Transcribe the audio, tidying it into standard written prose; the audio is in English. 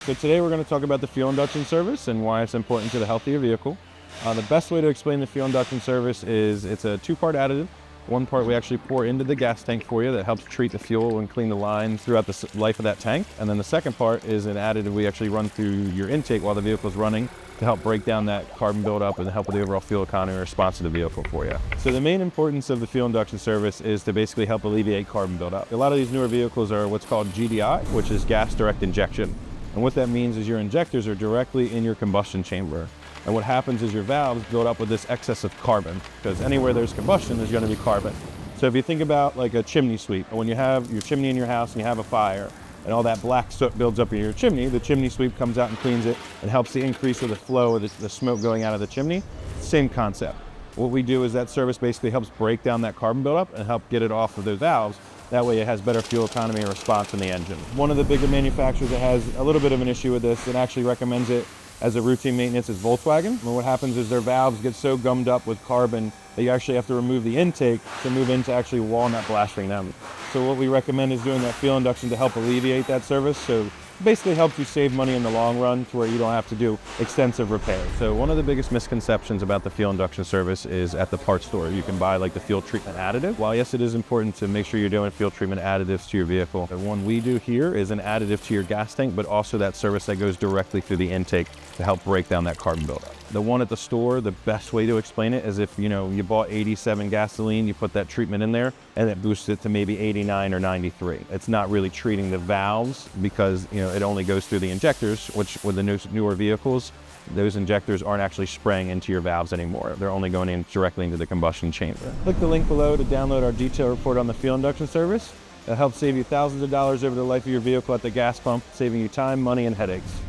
So today we're going to talk about the fuel induction service and why it's important to the health of your vehicle. The best way to explain the fuel induction service is it's a two-part additive. One part we actually pour into the gas tank for you that helps treat the fuel and clean the lines throughout the life of that tank. And then the second part is an additive we actually run through your intake while the vehicle is running to help break down that carbon buildup and help with the overall fuel economy response to the vehicle for you. So the main importance of the fuel induction service is to basically help alleviate carbon buildup. A lot of these newer vehicles are what's called GDI, which is gas direct injection. And what that means is your injectors are directly in your combustion chamber. And what happens is your valves build up with this excess of carbon, because anywhere there's combustion, there's going to be carbon. So if you think about like a chimney sweep, when you have your chimney in your house and you have a fire, and all that black soot builds up in your chimney, the chimney sweep comes out and cleans it and helps to increase the flow of the smoke going out of the chimney. Same concept. What we do is that service basically helps break down that carbon buildup and help get it off of those valves. That way it has better fuel economy and response in the engine. One of the bigger manufacturers that has a little bit of an issue with this and actually recommends it as a routine maintenance is Volkswagen. And what happens is their valves get so gummed up with carbon that you actually have to remove the intake to move into actually walnut blasting them. So what we recommend is doing that fuel induction to help alleviate that service. So basically helps you save money in the long run to where you don't have to do extensive repairs. So one of the biggest misconceptions about the fuel induction service is at the parts store. You can buy like the fuel treatment additive. While yes, it is important to make sure you're doing fuel treatment additives to your vehicle, the one we do here is an additive to your gas tank, but also that service that goes directly through the intake to help break down that carbon buildup. The one at the store, the best way to explain it is if you bought 87 gasoline, you put that treatment in there and it boosts it to maybe 89 or 93. It's not really treating the valves because it only goes through the injectors, which with the newer vehicles, those injectors aren't actually spraying into your valves anymore. They're only going in directly into the combustion chamber. Click the link below to download our detailed report on the fuel induction service. It'll help save you thousands of dollars over the life of your vehicle at the gas pump, saving you time, money, and headaches.